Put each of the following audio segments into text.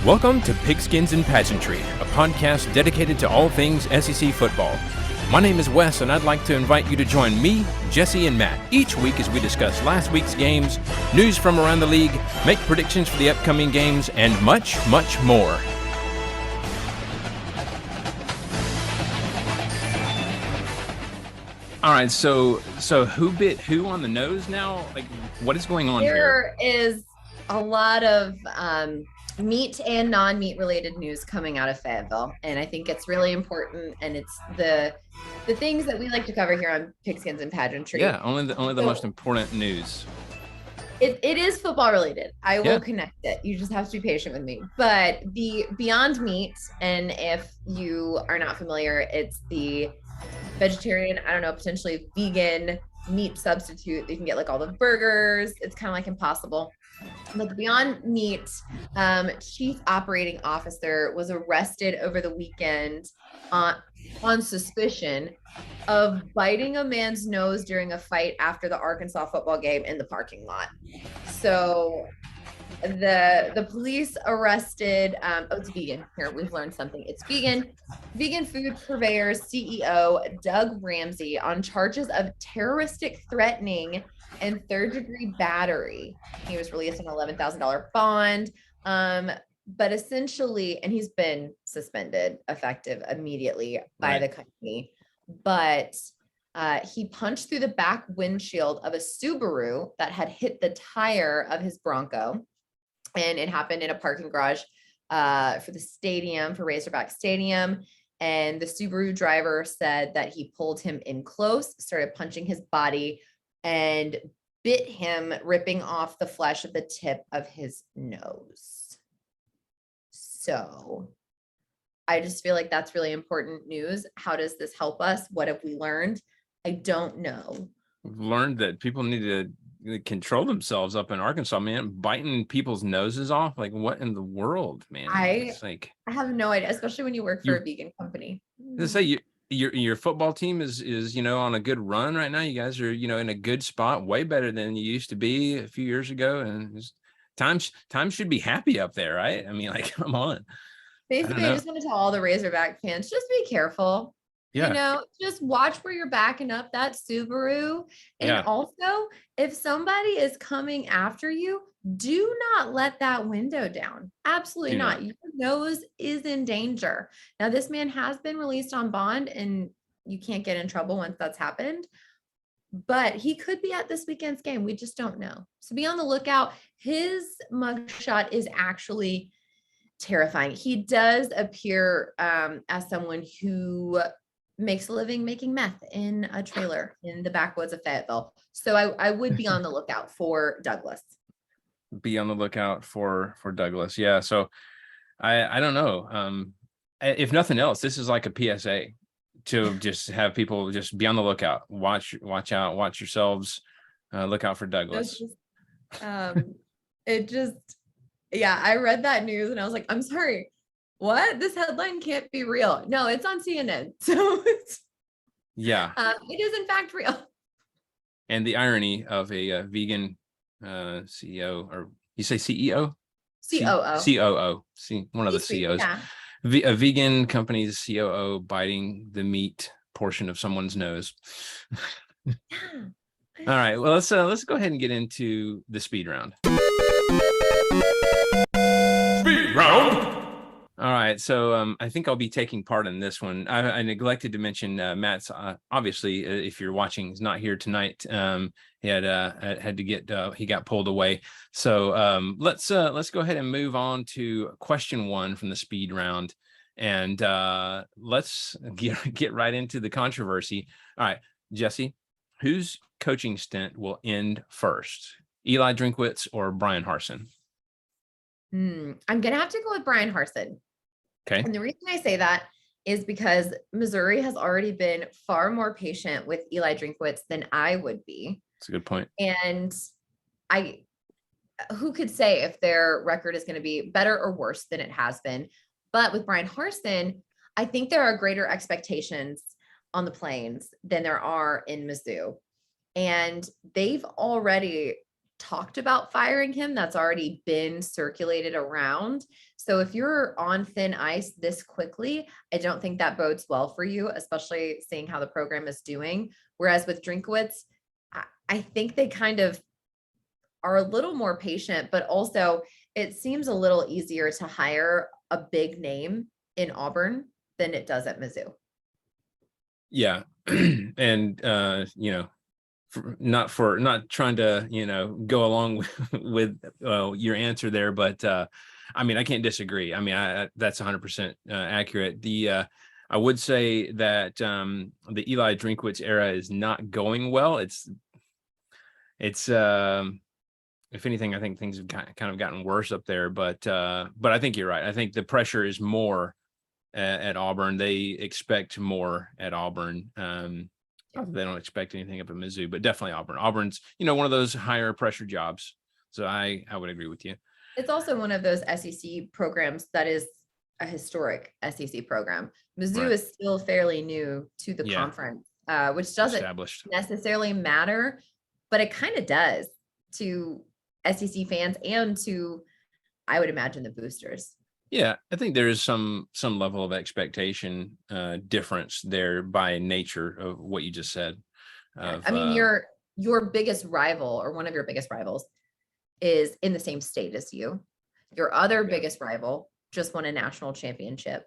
Welcome to Pigskins and Pageantry, a podcast dedicated to all things SEC football. My name is Wes, and I'd like to invite you to join me, Jesse, and Matt each week as we discuss last week's games, news from around the league, make predictions for the upcoming games, and much, much more. All right, so who bit who on the nose now? Like, what is going on here? There is a lot of meat and non-meat related news coming out of Fayetteville, and I think it's really important, and it's the things that we like to cover here on Pigskins and Pageantry. Yeah, only the most important news. It is football related. I will connect it. You just have to be patient with me. But the Beyond Meat, and if you are not familiar, it's the vegetarian, I don't know, potentially vegan meat substitute. You can get like all the burgers. It's kind of like Impossible. But the Beyond Meat chief operating officer was arrested over the weekend on suspicion of biting a man's nose during a fight after the Arkansas football game in the parking lot. So the police arrested, it's vegan. Here, we've learned something. It's vegan. Vegan Food Purveyors CEO Doug Ramsey on charges of terroristic threatening and third-degree battery. He was released on an $11,000 bond. But essentially, and he's been suspended effective immediately by the company. But he punched through the back windshield of a Subaru that had hit the tire of his Bronco. And it happened in a parking garage for the stadium, for Razorback Stadium. And the Subaru driver said that he pulled him in close, started punching his body, and bit him, ripping off the flesh of the tip of his nose. So I just feel like that's really important news. How does this help us? What have we learned? I don't know. We've learned that people need to control themselves up in Arkansas, man. Biting people's noses off, like what in the world, man? I have no idea, especially when you work for a vegan company. Let's say your football team is on a good run right now. You guys are in a good spot, way better than you used to be a few years ago, and time should be happy up there, right? I mean, like, come on. Basically, I just want to tell all the Razorback fans, just be careful. Yeah. Just watch where you're backing up that Subaru. And also, if somebody is coming after you, do not let that window down. Absolutely not. Your nose is in danger. Now, this man has been released on bond, and you can't get in trouble once that's happened. But he could be at this weekend's game. We just don't know. So be on the lookout. His mugshot is actually terrifying. He does appear as someone who makes a living making meth in a trailer in the backwoods of Fayetteville. So I would be on the lookout for Douglas. Be on the lookout for Douglas. Yeah. So I don't know. If nothing else, this is like a PSA to just have people just be on the lookout. Watch out, watch yourselves, look out for Douglas. I read that news and I was like, I'm sorry. What? This headline can't be real. No, it's on CNN. So it is in fact real. And the irony of a vegan CEO, or you say CEO? COO. COO. See, one of the CEOs. Yeah. A vegan company's COO biting the meat portion of someone's nose. All right. Well, let's go ahead and get into the speed round. Speed round. All right, so I think I'll be taking part in this one. I neglected to mention Matt's obviously, if you're watching, is not here tonight. He had to get he got pulled away. So let's go ahead and move on to question one from the speed round, and let's get right into the controversy. All right, Jesse, whose coaching stint will end first, Eli Drinkwitz or Brian Harsin? I'm gonna have to go with Brian Harsin. Okay. And the reason I say that is because Missouri has already been far more patient with Eli Drinkwitz than I would be. That's a good point. And who could say if their record is going to be better or worse than it has been? But with Brian Harsin, I think there are greater expectations on the Plains than there are in Mizzou. And they've already talked about firing him. That's already been circulated around. So if you're on thin ice this quickly, I don't think that bodes well for you, especially seeing how the program is doing. Whereas with Drinkwitz, I think they kind of are a little more patient, but also it seems a little easier to hire a big name in Auburn than it does at Mizzou. Yeah. And, not trying to, go along with your answer there, but I mean, I can't disagree. I mean, that's 100% accurate. I would say that the Eli Drinkwitz era is not going well. It's if anything, I think things have kind of gotten worse up there, but I think you're right. I think the pressure is more at Auburn. They expect more at Auburn. They don't expect anything up at Mizzou, but definitely Auburn. Auburn's, one of those higher pressure jobs. So I would agree with you. It's also one of those SEC programs that is a historic SEC program. Mizzou is still fairly new to the conference, which doesn't necessarily matter, but it kind of does to SEC fans and to, I would imagine, the boosters. Yeah, I think there is some level of expectation difference there by nature of what you just said. I mean, your biggest rival, or one of your biggest rivals, is in the same state as you. Your other biggest rival just won a national championship.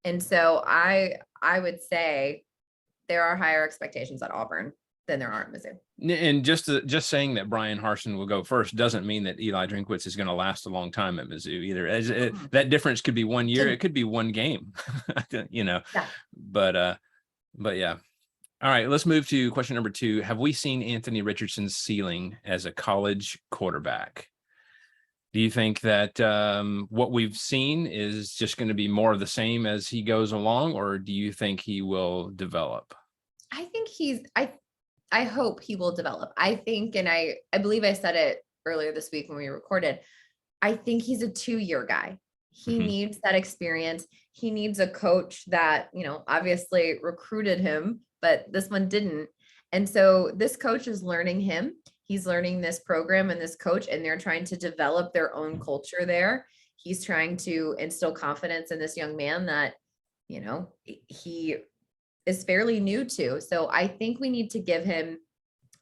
And so I would say there are higher expectations at Auburn than there are at Mizzou. And just saying that Brian Harsin will go first doesn't mean that Eli Drinkwitz is going to last a long time at Mizzou either. That difference could be 1 year. It could be one game, Yeah. But yeah. All right, let's move to question number 2. Have we seen Anthony Richardson's ceiling as a college quarterback? Do you think that what we've seen is just going to be more of the same as he goes along, or do you think he will develop? I think I hope he will develop. I think, and I believe I said it earlier this week when we recorded, I think he's a 2-year guy. He needs that experience. He needs a coach that, obviously recruited him, but this one didn't. And so this coach is learning him. He's learning this program and this coach, and they're trying to develop their own culture there. He's trying to instill confidence in this young man that, he is fairly new to. So I think we need to give him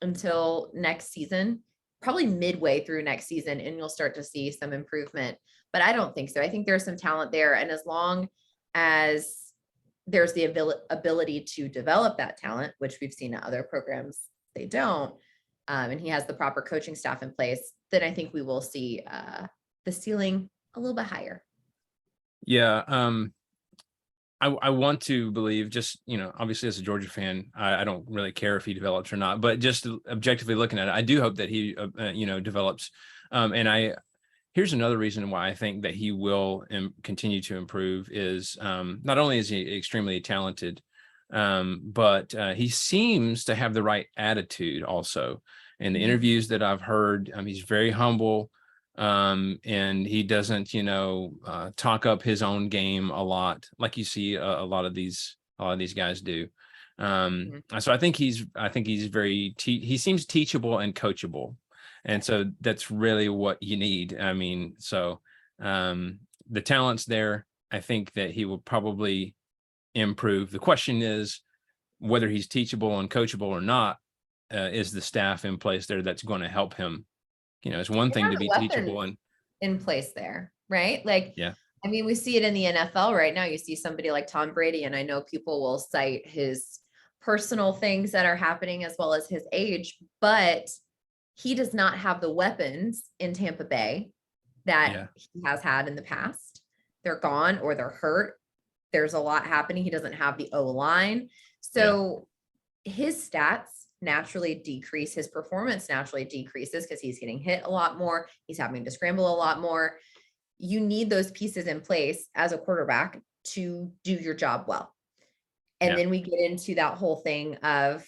until next season, probably midway through next season, and you'll start to see some improvement. But I don't think so. I think there's some talent there. And as long as there's the ability to develop that talent, which we've seen at other programs, they don't, and he has the proper coaching staff in place, then I think we will see the ceiling a little bit higher. Yeah. I want to believe, just, obviously as a Georgia fan, I don't really care if he develops or not, but just objectively looking at it, I do hope that he, develops. And here's another reason why I think that he will continue to improve is not only is he extremely talented, but he seems to have the right attitude also. In the interviews that I've heard, he's very humble. And he doesn't, talk up his own game a lot, like you see a lot of these guys do. So I think he's he seems teachable and coachable. And so that's really what you need. I mean, so the talent's there. I think that he will probably improve. The question is whether he's teachable and coachable or not. Is the staff in place there that's going to help him? It's one thing to be teachable and in place there, right? Like, yeah. I mean, we see it in the NFL right now. You see somebody like Tom Brady, and I know people will cite his personal things that are happening as well as his age, but he does not have the weapons in Tampa Bay that he has had in the past. They're gone or they're hurt. There's a lot happening. He doesn't have the O-line. So his stats naturally decrease. His performance naturally decreases because he's getting hit a lot more. He's having to scramble a lot more. You need those pieces in place as a quarterback to do your job well. And then we get into that whole thing of,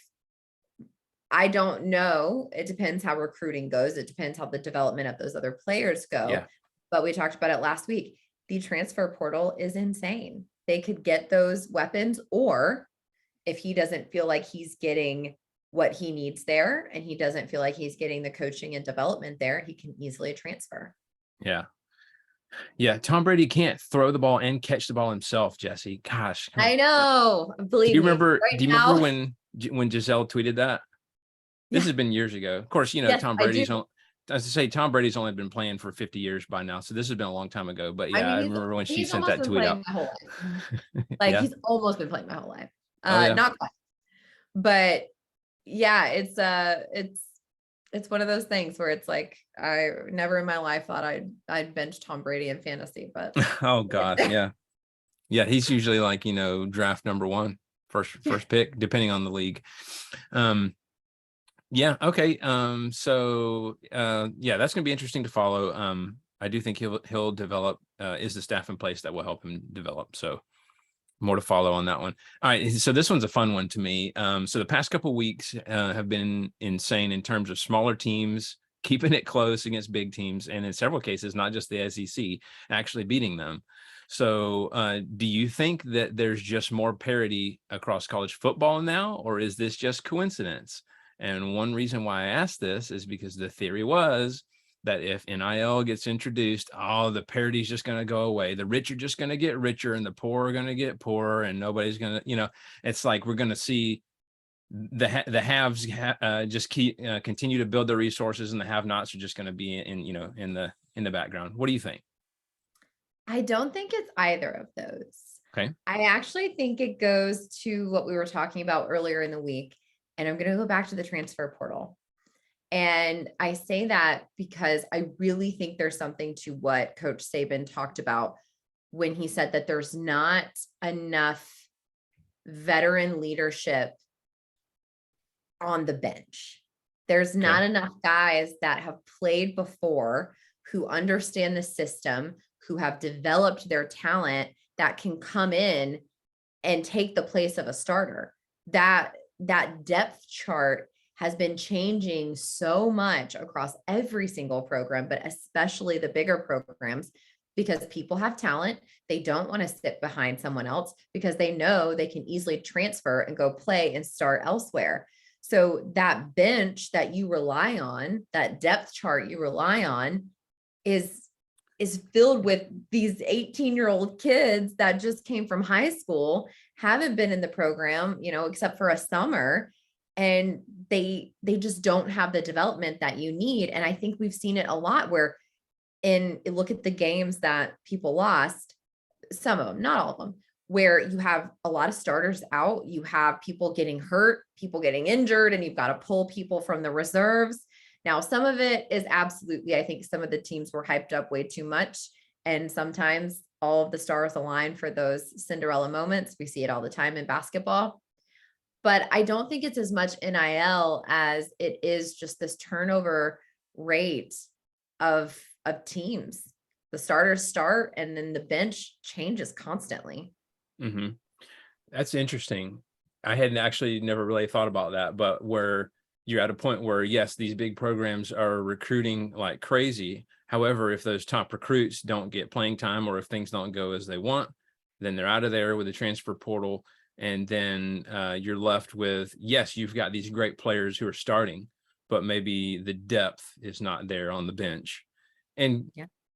I don't know. It depends how recruiting goes. It depends how the development of those other players go. Yeah. But we talked about it last week. The transfer portal is insane. They could get those weapons, or if he doesn't feel like he's getting what he needs there and he doesn't feel like he's getting the coaching and development there, he can easily transfer. Yeah. Yeah. Tom Brady can't throw the ball and catch the ball himself, Jesse. Gosh. I know. Believe Do you me. remember, Right do you now, remember when Giselle tweeted that? This yeah. has been years ago. Of course, Yes, Tom I do. Brady's on, as I say, Tom Brady's only been playing for 50 years by now. So this has been a long time ago. But I yeah, I mean, remember when she he's sent almost that been tweet out. playing my whole life. Like Yeah. he's almost been playing my whole life. Oh, yeah. Not quite. But yeah, it's one of those things where it's like I never in my life thought I'd bench Tom Brady in fantasy, but Oh God. Yeah. Yeah. He's usually like, draft number one, first pick, depending on the league. Yeah. Okay. So yeah, that's gonna be interesting to follow. I do think he'll develop, is the staff in place that will help him develop. So more to follow on that one. All right. So this one's a fun one to me. So the past couple of weeks have been insane in terms of smaller teams keeping it close against big teams, and in several cases, not just the SEC, actually beating them. So do you think that there's just more parity across college football now, or is this just coincidence? And one reason why I asked this is because the theory was that if NIL gets introduced, the parity is just going to go away. The rich are just going to get richer and the poor are going to get poorer, and nobody's going to, it's like we're going to see the haves just continue to build their resources, and the have-nots are just going to be in the background. What do you think? I don't think it's either of those. Okay. I actually think it goes to what we were talking about earlier in the week, and I'm going to go back to the transfer portal. And I say that because I really think there's something to what Coach Saban talked about when he said that there's not enough veteran leadership on the bench. There's not enough guys that have played before, who understand the system, who have developed their talent, that can come in and take the place of a starter. That depth chart has been changing so much across every single program, but especially the bigger programs, because people have talent. They don't want to sit behind someone else because they know they can easily transfer and go play and start elsewhere. So that bench that you rely on, that depth chart you rely on, is filled with these 18-year-old kids that just came from high school, haven't been in the program, except for a summer, and they just don't have the development that you need. And I think we've seen it a lot where look at the games that people lost, some of them, not all of them, where you have a lot of starters out, you have people getting hurt, people getting injured, and you've got to pull people from the reserves. Now, some of it is absolutely, I think some of the teams were hyped up way too much. And sometimes all of the stars align for those Cinderella moments. We see it all the time in basketball. But I don't think it's as much NIL as it is just this turnover rate of teams. The starters start and then the bench changes constantly. Mm-hmm. That's interesting. I hadn't actually never really thought about that, but where you're at a point where, yes, these big programs are recruiting like crazy. However, if those top recruits don't get playing time, or if things don't go as they want, then they're out of there with the transfer portal. And then you're left with, yes, you've got these great players who are starting, but maybe the depth is not there on the bench. And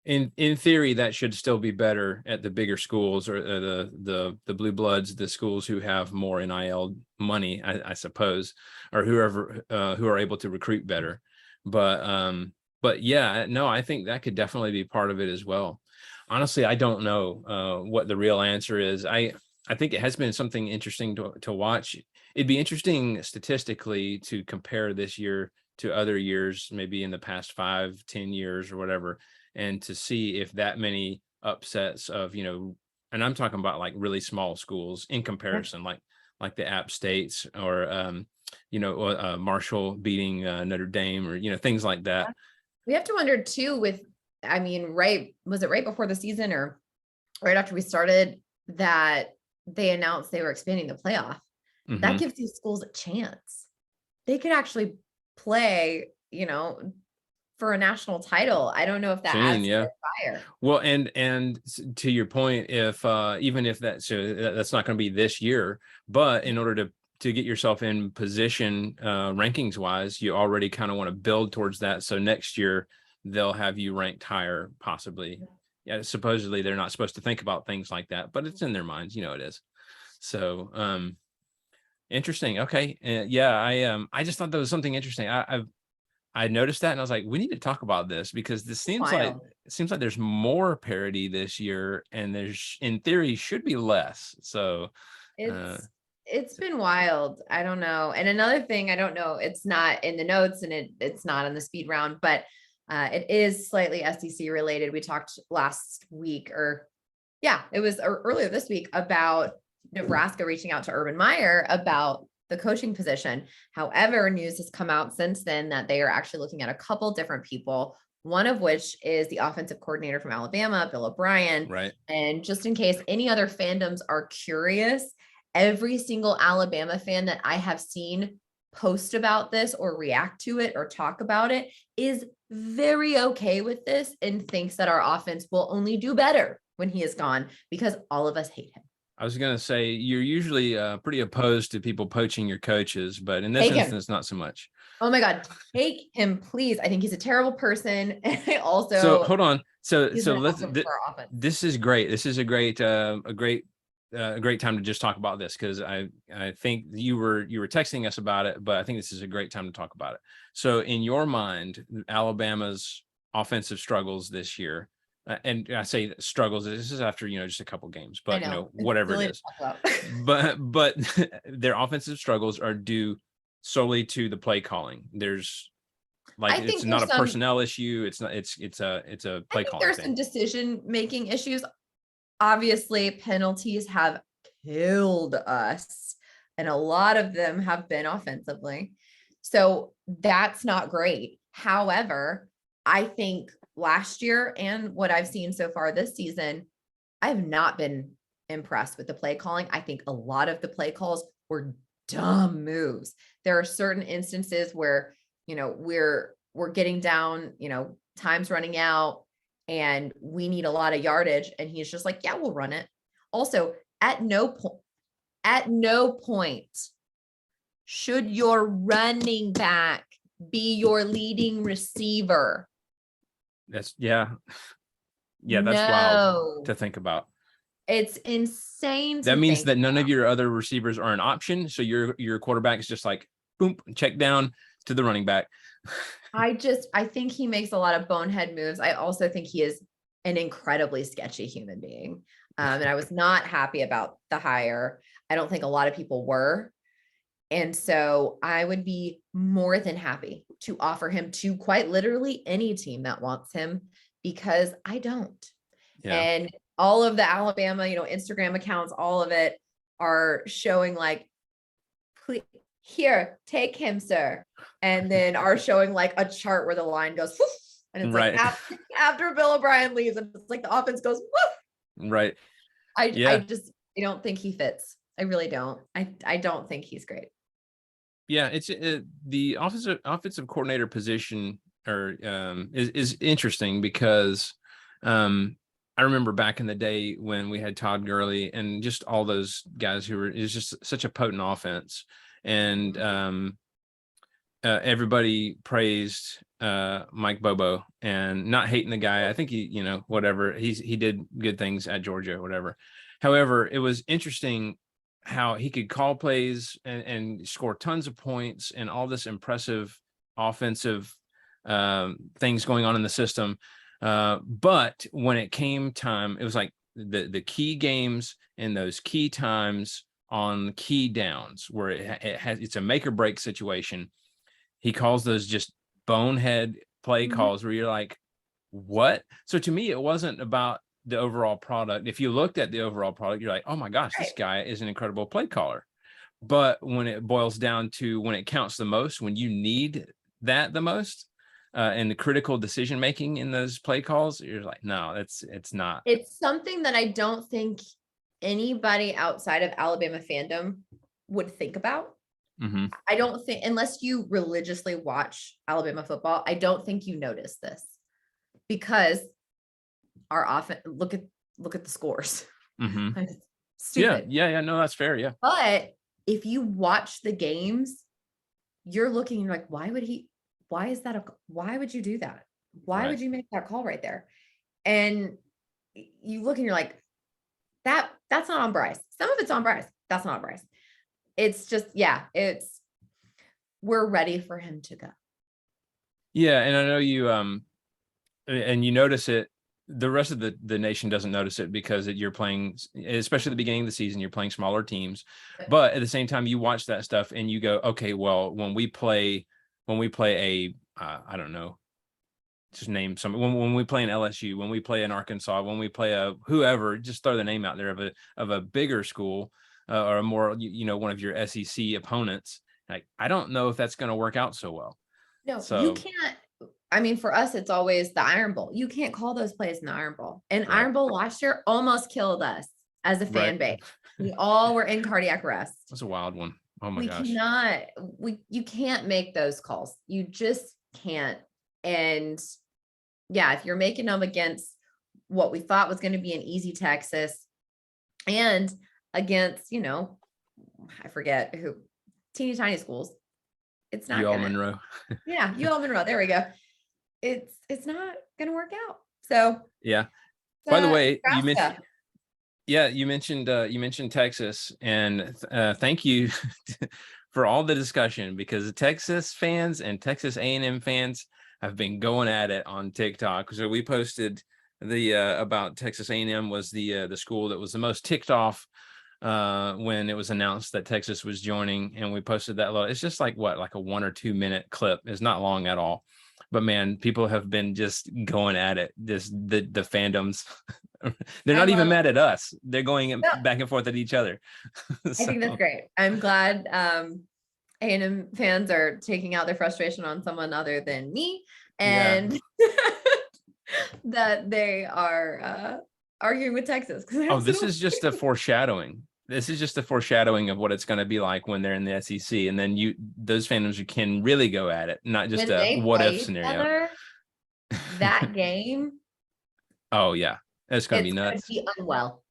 in theory, that should still be better at the bigger schools, or the blue bloods, the schools who have more NIL money, I suppose, or whoever who are able to recruit better. But yeah, no, I think that could definitely be part of it as well. Honestly, I don't know what the real answer is. I think it has been something interesting to watch. It'd be interesting statistically to compare this year to other years, maybe in the past 5-10 years or whatever, and to see if that many upsets of, and I'm talking about like really small schools in comparison, like the App States, or, Marshall beating Notre Dame, or, things like that. We have to wonder too was it right before the season or right after we started that they announced they were expanding the playoff? Mm-hmm. That gives these schools a chance. They could actually play, for a national title. I don't know if that adds to their fire. Well, and to your point, if even if that's not going to be this year, but in order to get yourself in position rankings wise, you already kind of want to build towards that. So next year they'll have you ranked higher, possibly. Yeah, supposedly they're not supposed to think about things like that, but it's in their minds, it is. So interesting. Okay. I just thought that was something interesting. I noticed that and I was like, we need to talk about this because this seems like there's more parity this year and there's in theory should be less. So it's been wild. I don't know. And another thing, I don't know, it's not in the notes and it's not on the speed round, but it is slightly SEC related. We talked last week it was earlier this week about Nebraska reaching out to Urban Meyer about the coaching position. However, news has come out since then that they are actually looking at a couple different people, one of which is the offensive coordinator from Alabama, Bill O'Brien. Right. And just in case any other fandoms are curious, every single Alabama fan that I have seen post about this or react to it or talk about it is very okay with this and thinks that our offense will only do better when he is gone because all of us hate him. I was going to say, you're usually pretty opposed to people poaching your coaches, but in this instance, not so much. Oh my God, take him, please. I think he's a terrible person. And I also. So hold on. So this is great. This is a great time to just talk about this because I think you were texting us about it, but I think this is a great time to talk about it. So in your mind, Alabama's offensive struggles this year, and I say struggles, this is after, just a couple games, but whatever it is, but their offensive struggles are due solely to the play calling. There's it's not a personnel issue. It's a play calling. There's some decision-making issues. Obviously penalties have killed us and a lot of them have been offensively. So that's not great. However, I think last year and what I've seen so far this season, I've not been impressed with the play calling. I think a lot of the play calls were dumb moves. There are certain instances where, we're getting down, time's running out and we need a lot of yardage. And he's just like, yeah, we'll run it. Also, at no point should your running back be your leading receiver. That's that's wild to think about. It's insane. That means that none of your other receivers are an option. So your quarterback is just like, boom, check down to the running back. I think he makes a lot of bonehead moves. I also think he is an incredibly sketchy human being. And I was not happy about the hire. I don't think a lot of people were. And so I would be more than happy to offer him to quite literally any team that wants him because I don't. Yeah. And all of the Alabama, Instagram accounts, all of it are showing like, please, here, take him, sir. And then are showing like a chart where the line goes, whoosh, and it's like after Bill O'Brien leaves, and it's like the offense goes, whoosh. Right. I don't think he fits. I really don't. I don't think he's great. Yeah, it's the offensive coordinator position is interesting because I remember back in the day when we had Todd Gurley and just all those guys who were, it's just such a potent offense. And everybody praised Mike Bobo and not hating the guy. I think he, whatever, he did good things at Georgia or whatever. However, it was interesting how he could call plays and score tons of points and all this impressive offensive things going on in the system. But when it came time, it was like the key games and those key times on key downs where it's a make or break situation. He calls those just bonehead play calls where you're like, what? So to me, it wasn't about the overall product. If you looked at the overall product, you're like, oh my gosh, this guy is an incredible play caller. But when it boils down to when it counts the most, when you need that the most, and the critical decision making in those play calls, you're like, no, it's not. It's something that I don't think anybody outside of Alabama fandom would think about. Mm-hmm. I don't think, unless you religiously watch Alabama football, I don't think you notice this because our offense, look at the scores. Mm-hmm. Stupid. Yeah. No, that's fair. Yeah. But if you watch the games, you're looking, you're like, why would you do that? Why would you make that call right there? And you look and you're like, that's not on Bryce. Some of it's on Bryce. That's not on Bryce. It's just, we're ready for him to go. Yeah. And I know you, and you notice it, the rest of the nation doesn't notice it because you're playing, especially at the beginning of the season, you're playing smaller teams. But at the same time, you watch that stuff and you go, okay, well, when we play a, I don't know, just name some, when we play an LSU, when we play an Arkansas, when we play a whoever, just throw the name out there of a bigger school or a more, one of your SEC opponents. Like, I don't know if that's going to work out so well. No, you can't. I mean, for us, it's always the Iron Bowl. You can't call those plays in the Iron Bowl. And Iron Bowl last year almost killed us as a fan base. We all were in cardiac arrest. That's a wild one. Oh my gosh. You can't make those calls. You just can't. And if you're making them against what we thought was going to be an easy Texas and against, I forget who, teeny tiny schools, it's not Monroe. UL Monroe. There we go. It's not gonna work out. So By the way, you mentioned Texas, and thank you for all the discussion, because the Texas fans and Texas A&M fans have been going at it on TikTok. So we posted the about Texas A&M was the school that was the most ticked off when it was announced that Texas was joining, and we posted that. It's just like a 1 or 2 minute clip. It's not long at all, but man, people have been just going at it. The fandoms, they're not even mad at us. They're going back and forth at each other. I think that's great. I'm glad A&M fans are taking out their frustration on someone other than me, and that they are arguing with Texas. This is just a foreshadowing. This is just a foreshadowing of what it's going to be like when they're in the SEC, and then those fandoms can really go at it, not just a what if scenario. That game. Oh yeah, it's going to be nuts. Be unwell.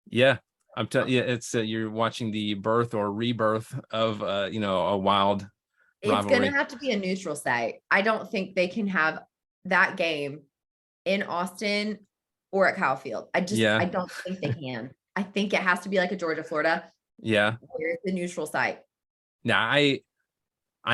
Yeah, I'm telling you, it's you're watching the birth or rebirth of a wild rivalry. It's going to have to be a neutral site. I don't think they can have that game in Austin or at Kyle Field. I don't think they can. I think it has to be like a Georgia, Florida. Yeah. Where's the neutral site? Now, I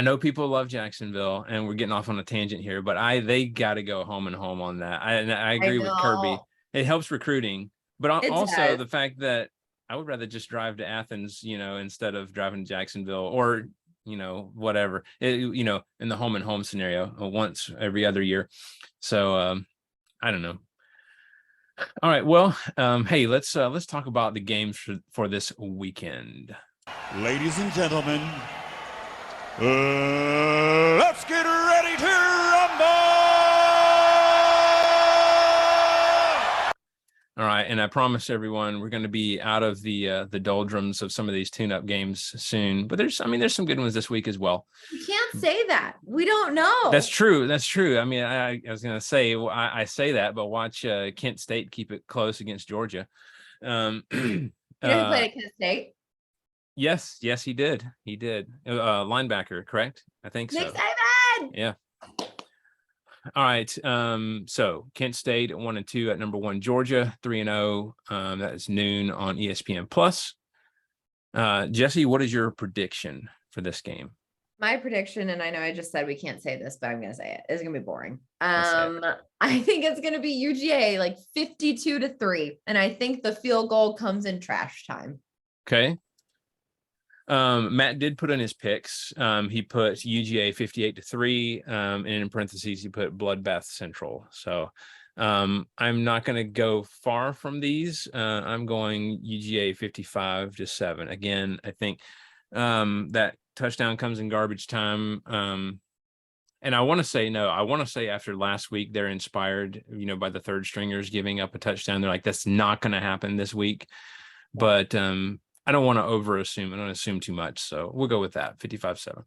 know people love Jacksonville, and we're getting off on a tangent here, but they got to go home and home on that. I agree with Kirby. It helps recruiting, but also the fact that I would rather just drive to Athens, instead of driving to Jacksonville or, whatever, in the home and home scenario once every other year. So I don't know. All right. Well, hey, let's talk about the games for this weekend. Ladies and gentlemen, let's get ready to rumble! All right, and I promise everyone we're going to be out of the doldrums of some of these tune-up games soon. But there's some good ones this week as well. You can't say that. We don't know. That's true. I mean, I was going to say, I say that, but watch Kent State keep it close against Georgia. He didn't play at Kent State. Yes, he did. He did. Linebacker, correct? I think so. Nick Saban! Yeah. All right. So Kent State 1-2 at number 1, Georgia 3-0. That is noon on ESPN Plus. Jesse, what is your prediction for this game? My prediction, and I know I just said we can't say this, but I'm going to say it. It's going to be boring. I think it's going to be UGA like 52-3, and I think the field goal comes in trash time. Okay. Matt did put in his picks. He put UGA 58-3, and in parentheses he put Bloodbath Central. So I'm not going to go far from these. I'm going UGA 55-7. Again, I think that touchdown comes in garbage time. And I want to say after last week, they're inspired, by the third stringers giving up a touchdown. They're like, that's not going to happen this week. But I don't want to assume too much. So we'll go with that 55-7. All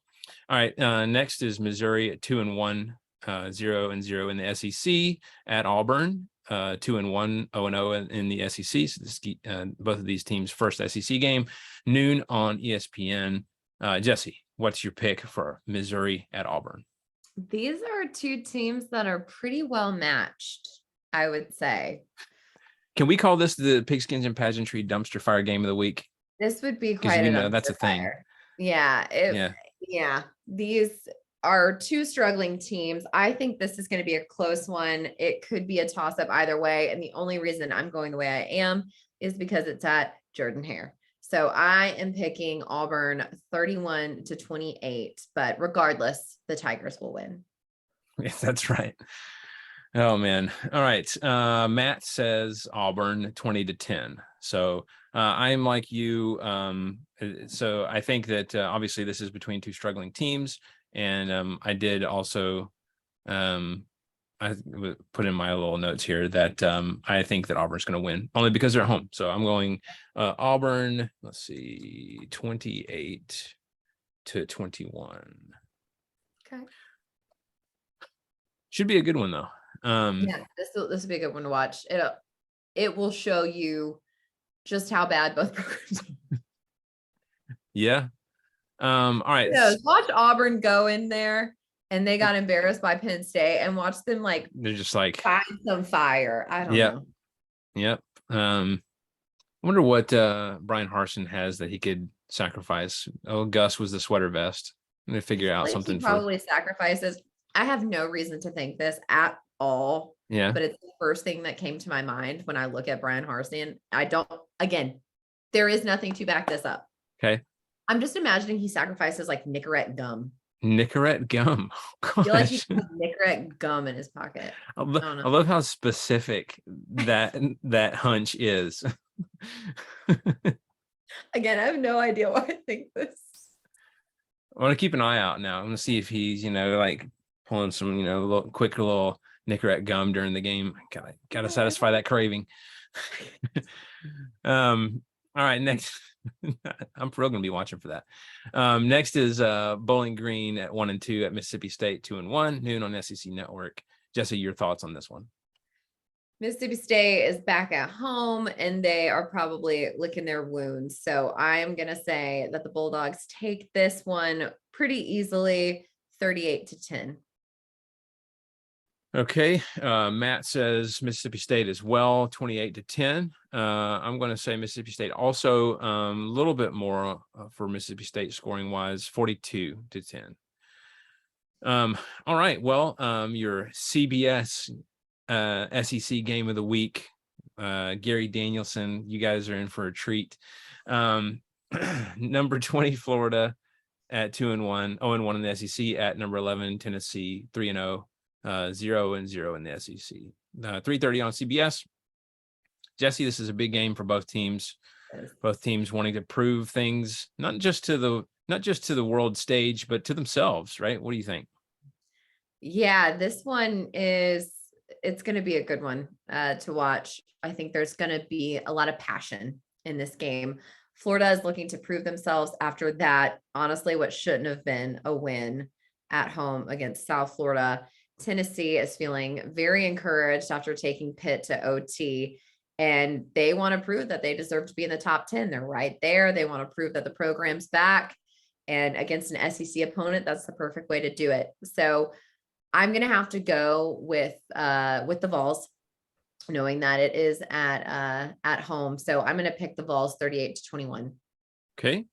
right. Next is Missouri at 2-1, 0-0 in the SEC at Auburn. 2-1, 0-0 in the SEC. So this, both of these teams' first SEC game, noon on ESPN. Jesse, what's your pick for Missouri at Auburn? These are two teams that are pretty well matched, I would say. Can we call this the Pigskins and Pageantry Dumpster Fire Game of the Week? This would be quite a that's a thing. Fire. Yeah. Yeah. These are two struggling teams. I think this is going to be a close one. It could be a toss-up either way. And the only reason I'm going the way I am is because it's at Jordan-Hare. So I am picking Auburn 31-28, but regardless, the Tigers will win. Yes, that's right. Oh man. All right. Matt says Auburn 20-10. So I'm like you. So I think that obviously this is between two struggling teams. And I did also I put in my little notes here that I think that Auburn's going to win only because they're at home. So I'm going Auburn, let's see, 28-21. Okay. Should be a good one though. Yeah, this will be a good one to watch. It will show you just how bad both programs are. Yeah. All right. Watch Auburn go in there and they got embarrassed by Penn State, and watch them they're just like find some fire. I don't know. Yep. I wonder what Brian Harsin has that he could sacrifice. Oh, Gus was the sweater vest. I'm gonna figure out something. He probably sacrifices. I have no reason to think this at all. Yeah. But it's the first thing that came to my mind when I look at Brian Harsin. There is nothing to back this up. Okay. I'm just imagining he sacrifices like Nicorette gum. Nicorette gum. Oh, I feel like he put Nicorette gum in his pocket. I love how specific that hunch is. Again, I have no idea why I think this. I want to keep an eye out now. I'm gonna see if he's, like pulling some, quick little Nicorette gum during the game. Gotta satisfy that craving. All right, next. I'm for real gonna be watching for that. Next is Bowling Green at 1-2 at Mississippi State 2-1, noon on SEC Network. Jesse, your thoughts on this one? Mississippi State is back at home and they are probably licking their wounds. So I'm going to say that the Bulldogs take this one pretty easily, 38-10. Okay. Matt says Mississippi State as well, 28-10. I'm going to say Mississippi State also a little bit more for Mississippi State scoring wise, 42-10. All right. Well, your CBS SEC game of the week, Gary Danielson, you guys are in for a treat. Number 20 Florida at 2-1, 0-1 in the SEC. At number 11 Tennessee 3-0, 0-0 in the SEC. 3:30 on CBS. Jesse, this is a big game for both teams. Both teams wanting to prove things, not just to the world stage, but to themselves, right? What do you think? Yeah, this one it's going to be a good one to watch. I think there's going to be a lot of passion in this game. Florida is looking to prove themselves after that, honestly, what shouldn't have been a win at home against South Florida. Tennessee is feeling very encouraged after taking Pitt to OT, and they want to prove that they deserve to be in the top 10. They're right there. They want to prove that the program's back, and against an SEC opponent, that's the perfect way to do it. So I'm going to have to go with the Vols, knowing that it is at home. So I'm going to pick the Vols 38-21. Okay.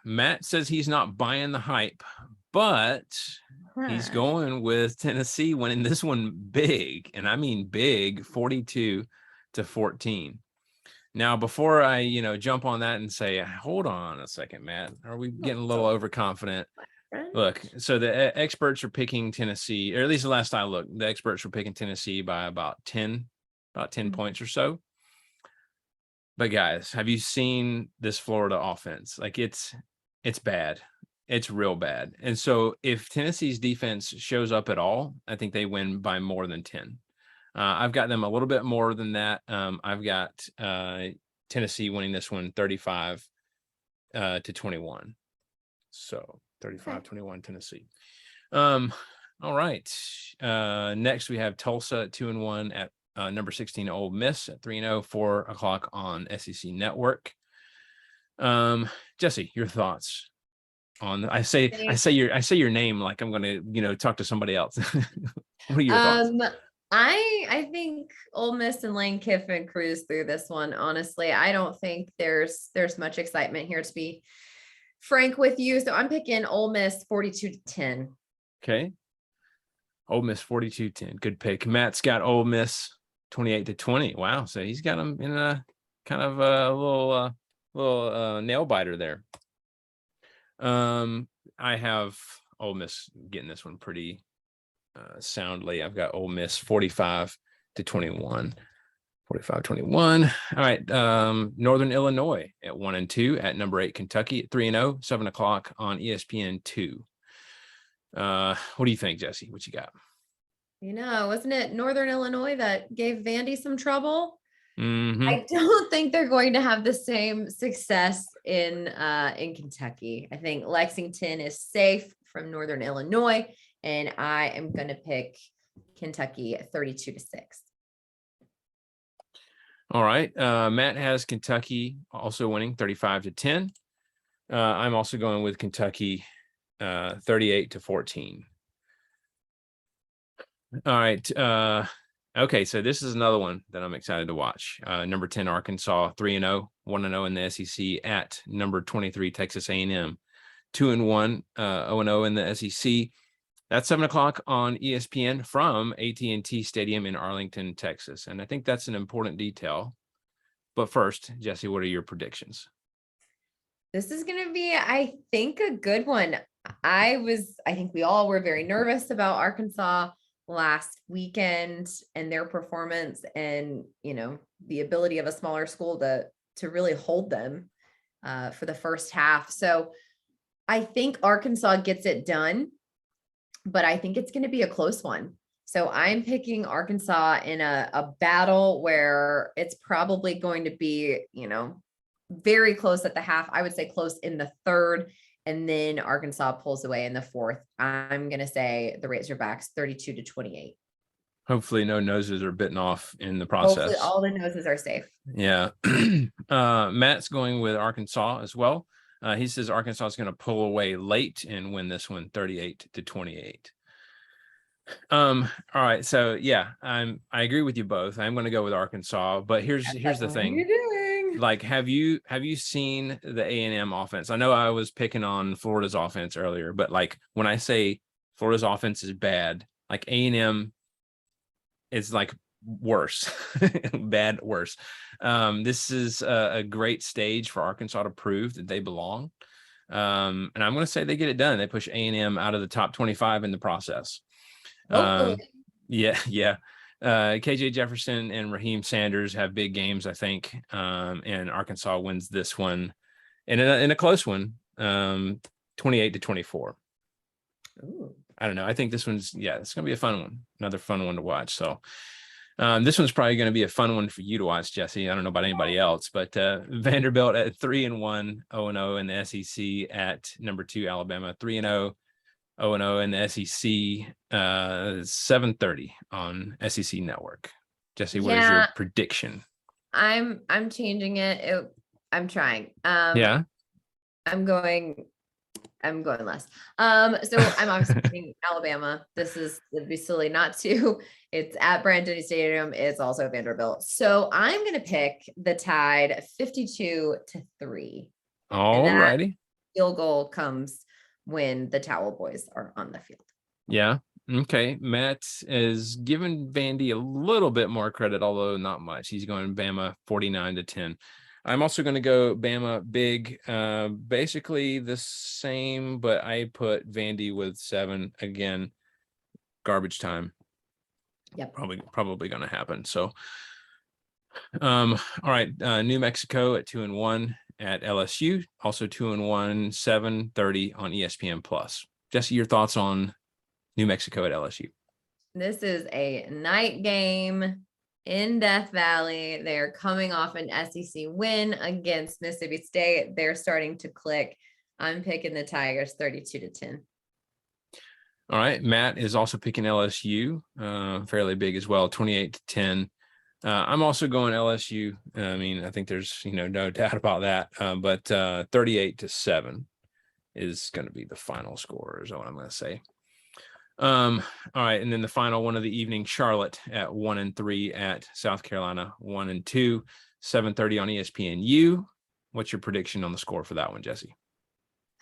Matt says he's not buying the hype, but he's going with Tennessee winning this one big, and I mean big, 42-14. Now, before I, jump on that and say, hold on a second, Matt, are we getting a little overconfident? Look, so the experts are picking Tennessee, or at least the last I looked, the experts were picking Tennessee by about 10 points or so. But guys, have you seen this Florida offense? Like it's bad. It's real bad. And so if Tennessee's defense shows up at all, I think they win by more than 10. I've got them a little bit more than that. I've got Tennessee winning this one 35-21. So 35-21 Tennessee. All right. Next we have Tulsa at 2-1 at number 16 Ole Miss at 3-0, 4 o'clock on SEC Network. Jesse, your thoughts on I say your name like I'm gonna talk to somebody else. What are your thoughts? I think Ole Miss and Lane Kiffin cruise through this one. Honestly, I don't think there's much excitement here, to be frank with you. So I'm picking Ole Miss 42-10. Okay. Ole Miss 42-10. Good pick. Matt's got Ole Miss 28-20. Wow. So he's got them in a kind of a little nail biter there. I have Ole Miss getting this one pretty soundly. I've got Ole Miss 45-21. 45-21. All right. Northern Illinois at 1-2 at number 8 Kentucky at 3-0, 7 o'clock on ESPN2. What do you think, Jesse? What you got? Wasn't it Northern Illinois that gave Vandy some trouble? Mm-hmm. I don't think they're going to have the same success in Kentucky. I think Lexington is safe from Northern Illinois, and I am going to pick Kentucky at 32-6. All right. Matt has Kentucky also winning 35-10. I'm also going with Kentucky 38-14. All right. Okay, so this is another one that I'm excited to watch. Number 10 Arkansas 3-0, 1-0 in the SEC at number 23 Texas A&M, 2-1, 0-0 in the SEC. That's 7 o'clock on ESPN from AT&T Stadium in Arlington, Texas. And I think that's an important detail. But first, Jesse, what are your predictions? This is going to be, I think, a good one. I think we all were very nervous about Arkansas last weekend and their performance and, the ability of a smaller school to really hold them for the first half. So I think Arkansas gets it done, but I think it's going to be a close one. So I'm picking Arkansas in a battle where it's probably going to be, very close at the half. I would say close in the third, and then Arkansas pulls away in the fourth. I'm going to say the Razorbacks 32-28. Hopefully no noses are bitten off in the process. Hopefully all the noses are safe. Yeah. Matt's going with Arkansas as well. He says Arkansas is going to pull away late and win this one 38-28. All right. So yeah, I agree with you both. I'm going to go with Arkansas, but here's the thing. What are you doing? Like, have you seen the A&M offense? I know I was picking on Florida's offense earlier, but like when I say Florida's offense is bad, like A&M is like worse, bad, worse. This is a great stage for Arkansas to prove that they belong. And I'm going to say they get it done. They push A&M out of the top 25 in the process. Yeah. KJ Jefferson and Raheem Sanders have big games, I think. And Arkansas wins this one in a close one, 28-24. Ooh. I don't know. I think this one's, it's going to be a fun one. Another fun one to watch. So this one's probably going to be a fun one for you to watch, Jesse. I don't know about anybody else, but Vanderbilt at 3-1, 0-0 in the SEC at number 2 Alabama, 3-0. 0-0 in the SEC, 7:30 on SEC Network. Jesse, what is your prediction? I'm changing it. I'm trying. Yeah. I'm going less. So I'm obviously picking Alabama. It'd be silly not to. It's at Bryant-Denny Stadium. It's also Vanderbilt. So I'm going to pick the Tide 52-3. All righty. Field goal comes when the Towel Boys are on the field. Yeah. Okay. Matt is giving Vandy a little bit more credit, although not much. He's going Bama 49-10. I'm also going to go Bama big, basically the same, but I put Vandy with 7 again. Garbage time. Yep. Probably going to happen. So, all right. New Mexico at 2-1 at LSU, also 2-1, 7:30 on ESPN Plus. Jesse, your thoughts on New Mexico at LSU? This is a night game in Death Valley. They're coming off an SEC win against Mississippi State. They're starting to click. I'm picking the Tigers 32-10. All right. Matt is also picking LSU, fairly big as well, 28-10. I'm also going LSU. I mean, I think there's, no doubt about that. But 38-7 is going to be the final score, is what I'm going to say. All right. And then the final one of the evening, Charlotte at 1-3 at South Carolina, 1-2, 7:30 on ESPNU. What's your prediction on the score for that one, Jesse?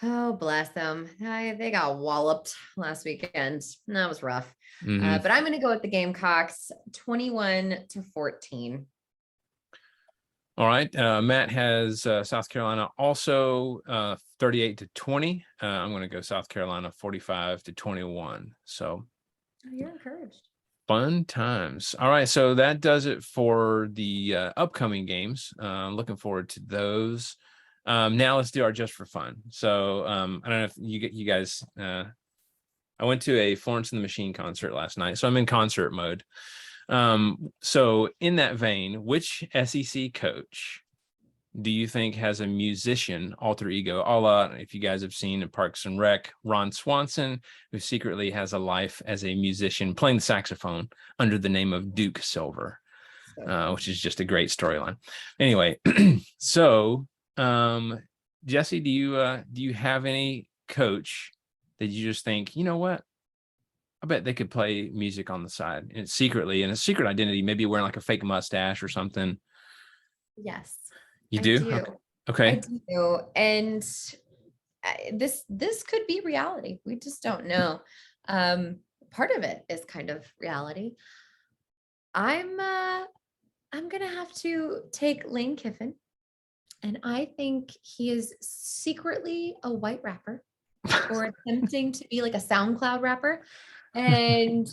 Oh, bless them. They got walloped last weekend. That was rough. Mhm. But I'm going to go with the Gamecocks 21-14. All right. Matt has South Carolina also 38-20. I'm going to go South Carolina 45-21. So You're encouraged. fun times. All right. So that does it for the upcoming games. Looking forward to those. Now let's do our just for fun. So I don't know if you guys, I went to a Florence and the Machine concert last night, so I'm in concert mode. So in that vein, which SEC coach do you think has a musician alter ego, a la, if you guys have seen in Parks and Rec, Ron Swanson, who secretly has a life as a musician playing the saxophone under the name of Duke Silver, which is just a great storyline. Anyway, so Jesse, do you have any coach that you just think, you know what, I bet they could play music on the side and secretly in a secret identity, maybe wearing like a fake mustache or something? Yes. You I do? Okay. I do. And this could be reality. We just don't know. Part of it is kind of reality. I'm gonna have to take Lane Kiffin, and I think he is secretly a white rapper or attempting to be like a SoundCloud rapper. And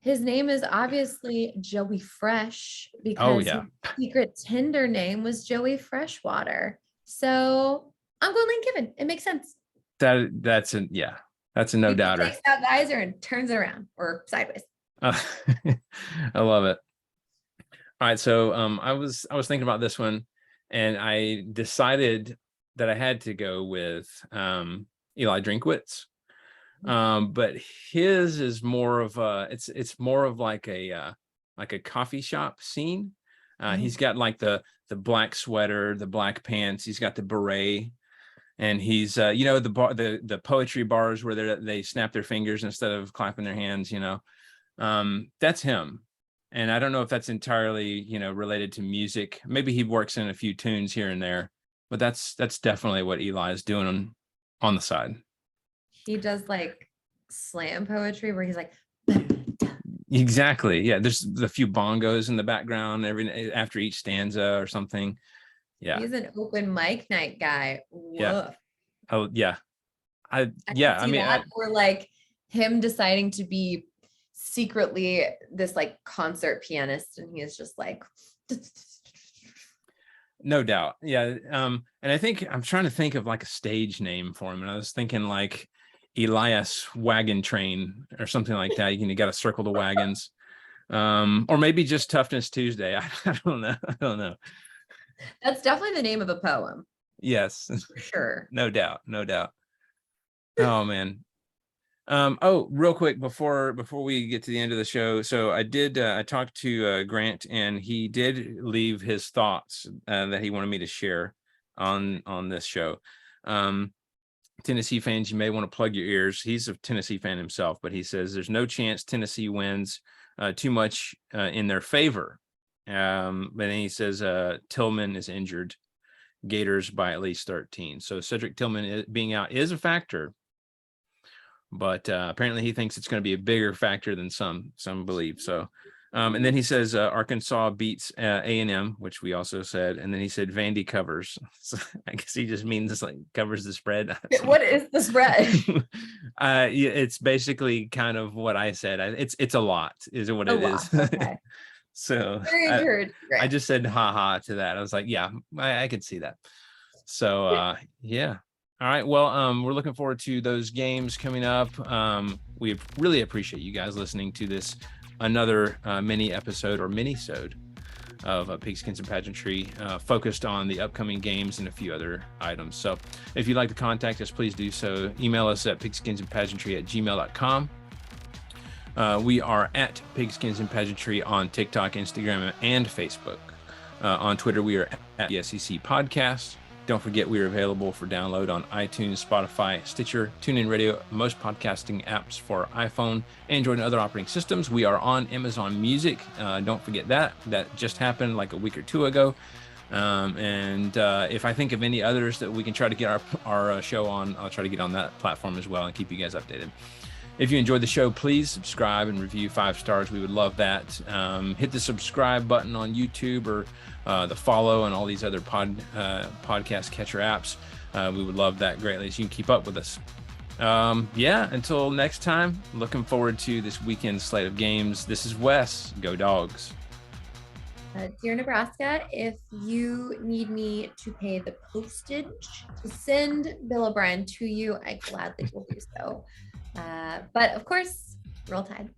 his name is obviously Joey Fresh because his secret Tinder name was Joey Freshwater. So I'm going Lane Kiffin. It makes sense. That's a no doubter. Takes out the visor and turns it around or sideways. I love it. All right, so I was thinking about this one, and I decided that I had to go with Eli Drinkwitz. But his is more of it's more of like a coffee shop scene. He's got like the black sweater, the black pants, he's got the beret, and he's the poetry bars where they snap their fingers instead of clapping their hands, that's him. And I don't know if that's entirely related to music. Maybe he works in a few tunes here and there, but that's definitely what Eli is doing on the side. He does like slam poetry where he's like, exactly. Yeah. There's a few bongos in the background after each stanza or something. Yeah. He's an open mic night guy. Woof. Yeah. Oh yeah. I mean, or like him deciding to be secretly this like concert pianist, and he is just like, no doubt. Yeah. And I think I'm trying to think of like a stage name for him. And I was thinking like Elias Wagon Train or something like that. You got to circle the wagons. Or maybe just Toughness Tuesday. I don't know. That's definitely the name of a poem. Yes. For sure. No doubt. Oh man. Real quick before we get to the end of the show. So I talked to Grant, and he did leave his thoughts that he wanted me to share on this show. Tennessee fans, you may want to plug your ears. He's a Tennessee fan himself, but he says there's no chance Tennessee wins too much in their favor. But then he says Tillman is injured, Gators by at least 13. So Cedric Tillman being out is a factor, but apparently he thinks it's going to be a bigger factor than some believe. So, and then he says Arkansas beats A&M, which we also said, and then he said Vandy covers. So I guess he just means like covers the spread. What is the spread? It's basically kind of what I said. It's a lot, is what it is. Okay. So I just said ha to that. I was like, yeah, I could see that. So yeah. All right. Well, we're looking forward to those games coming up. We really appreciate you guys listening to this another mini episode or mini-sode of Pigskins and Pageantry, focused on the upcoming games and a few other items. So if you'd like to contact us, please do so. Email us at pigskinsandpageantry@gmail.com. We are at Pigskins and Pageantry on TikTok, Instagram, and Facebook. On Twitter, we are at the SEC Podcast. Don't forget, we are available for download on iTunes, Spotify, Stitcher, TuneIn Radio, most podcasting apps for iPhone, Android, and other operating systems. We are on Amazon Music. Don't forget that. That just happened like a week or two ago. And if I think of any others that we can try to get our show on, I'll try to get on that platform as well and keep you guys updated. If you enjoyed the show, please subscribe and review 5 stars. We would love that. Hit the subscribe button on YouTube or the follow and all these other podcast catcher apps. We would love that greatly, so you can keep up with us. Until next time, looking forward to this weekend slate of games. This is Wes. Go Dogs. Dear Nebraska, if you need me to pay the postage to send Bill O'Brien to you, I gladly will do so. But of course, roll Tide.